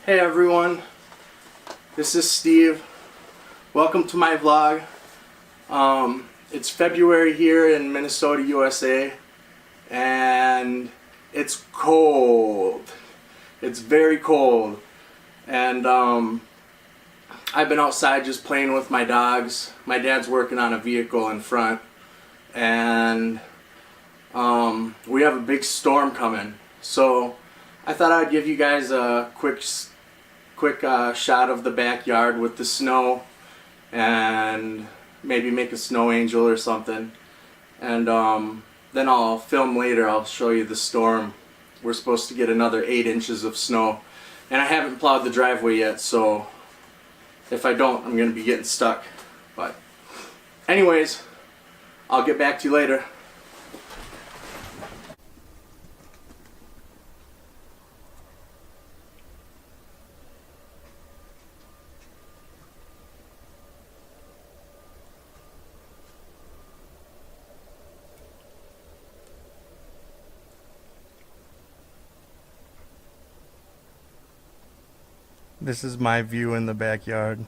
Hey everyone, this is Steve. Welcome to my vlog. It's February here in Minnesota, USA, and it's cold. It's very cold, and I've been outside just playing with my dogs. My dad's working on a vehicle in front, and we have a big storm coming. So I thought I'd give you guys a quick shot of the backyard with the snow, and maybe make a snow angel or something. And then I'll film later. I'll show you the storm. We're supposed to get another 8 inches of snow, and I haven't plowed the driveway yet, so if I don't, I'm gonna be getting stuck. But anyways, I'll get back to you later. This is my view in the backyard.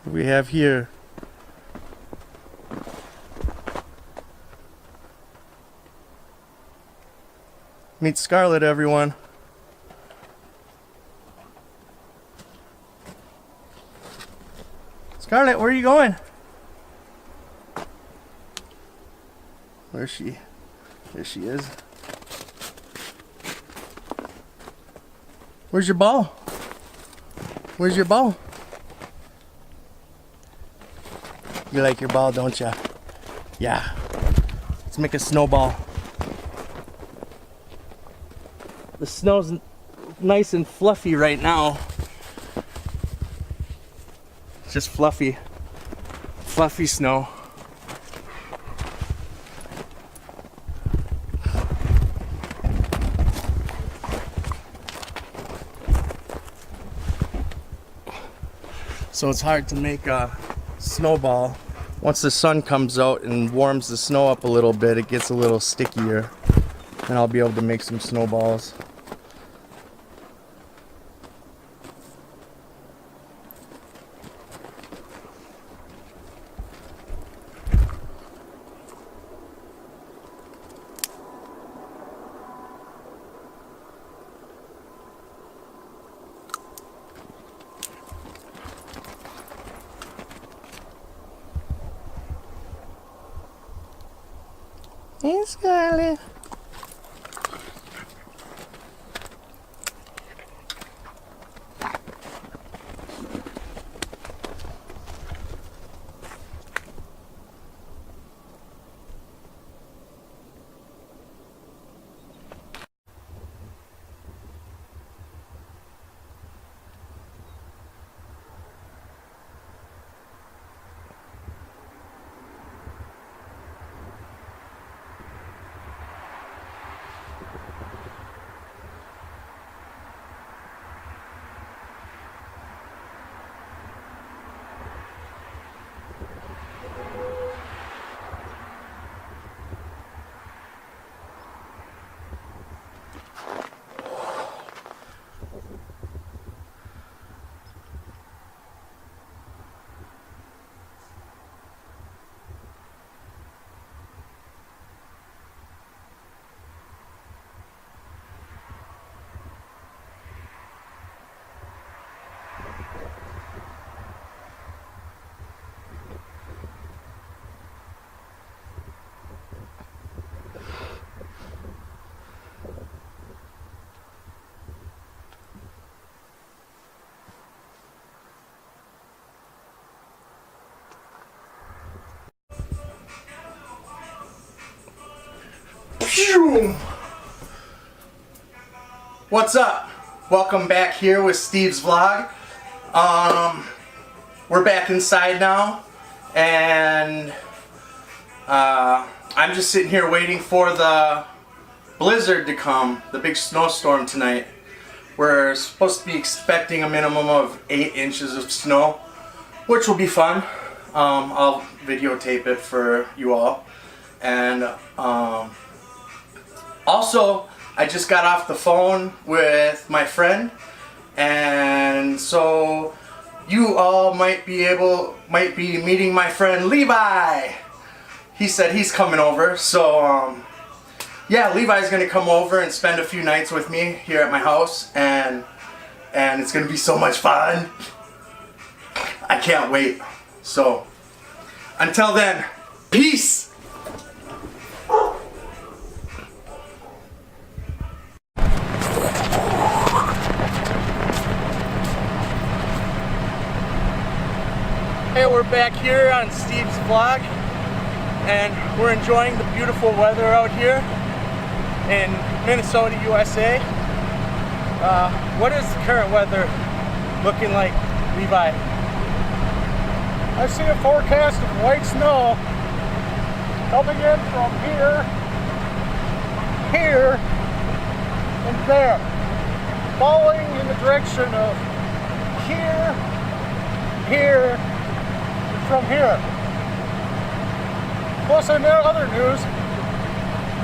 We have here meet Scarlet, everyone. Scarlet, where are you going? Where is she? There she is. Where's your ball? Where's your ball? You like your ball, don't ya? Yeah. Let's make a snowball. The snow's nice and fluffy right now. It's just fluffy. Fluffy snow. So it's hard to make a snowball. Once the sun comes out and warms the snow up a little bit, it gets a little stickier, and I'll be able to make some snowballs. Hey, Scarlet. What's up? Welcome back here with Steve's vlog. We're back inside now, and I'm just sitting here waiting for the blizzard to come, the big snowstorm tonight. We're supposed to be expecting a minimum of 8 inches of snow, which will be fun. I'll videotape it for you all. And also, I just got off the phone with my friend, and so you all might be meeting my friend Levi. He said he's coming over, so yeah, Levi's gonna come over and spend a few nights with me here at my house, and it's gonna be so much fun. I can't wait. So until then, peace. Hey, we're back here on Steve's vlog, and we're enjoying the beautiful weather out here in Minnesota, USA. What is the current weather looking like, Levi? I see a forecast of white snow coming in from here, and there, falling in the direction of here, from here. Plus, in other news,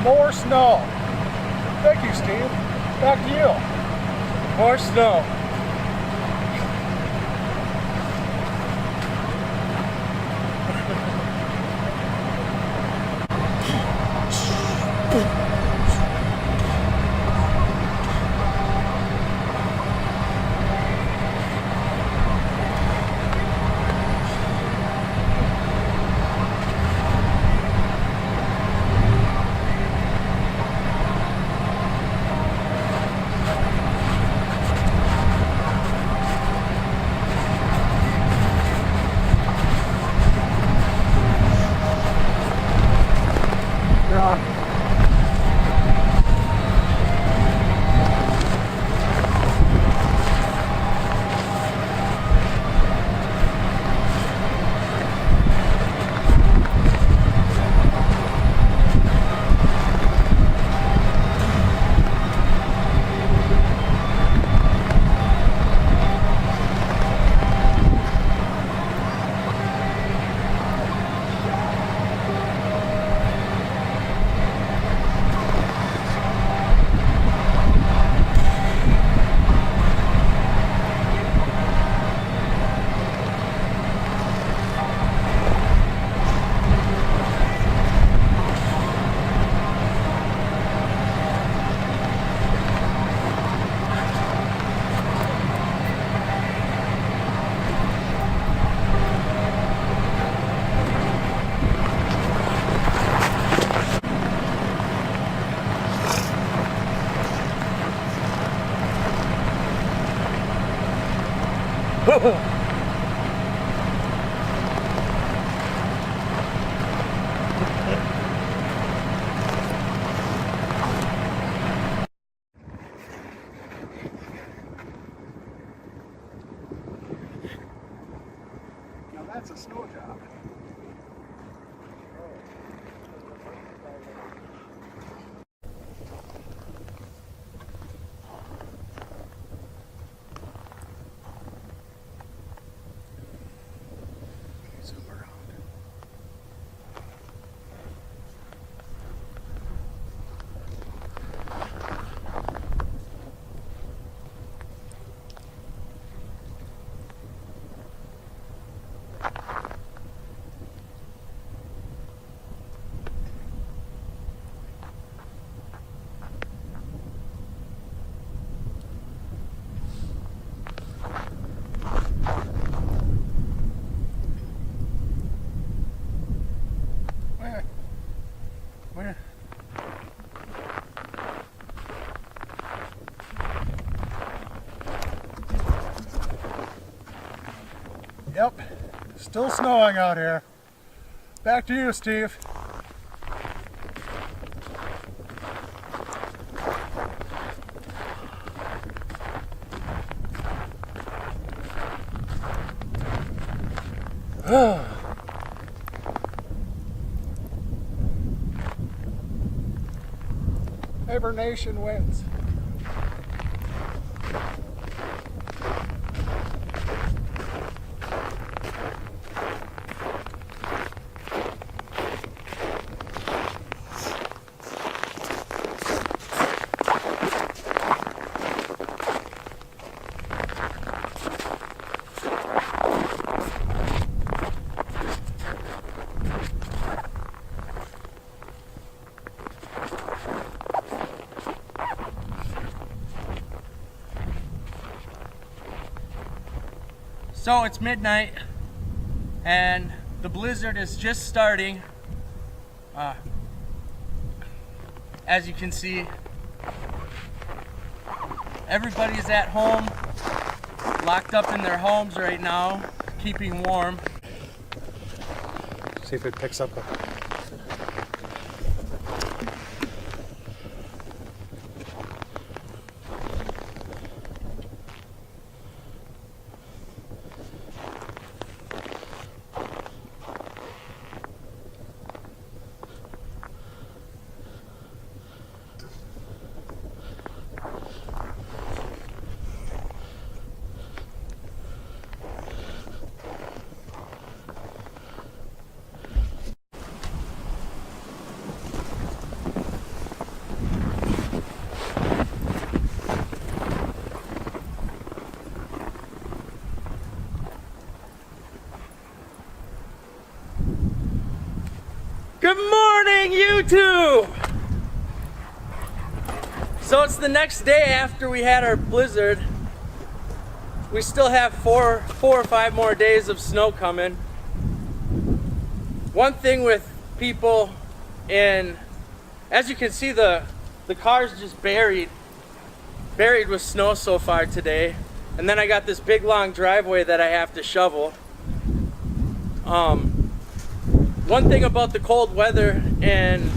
more snow. Thank you, Steve. Back to you. More snow. Now that's a snow job. Where? Yep, still snowing out here. Back to you, Steve. Hibernation wins. So it's midnight and the blizzard is just starting. As you can see, everybody's at home, locked up in their homes right now, keeping warm. See if it picks up. Good morning, YouTube! So it's the next day after we had our blizzard. We still have four or five more days of snow coming. One thing with people as you can see, the car's just buried with snow so far today. And then I got this big long driveway that I have to shovel. One thing about the cold weather in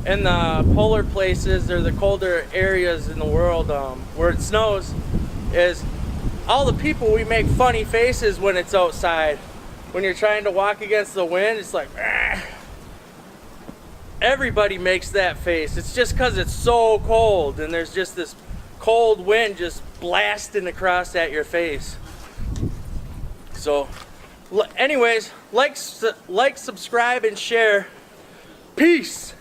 the polar places or the colder areas in the world where it snows is all the people, we make funny faces when it's outside. When you're trying to walk against the wind, it's like, "Argh." Everybody makes that face. It's just because it's so cold and there's just this cold wind just blasting across at your face. So anyways, like, subscribe, and share. Peace.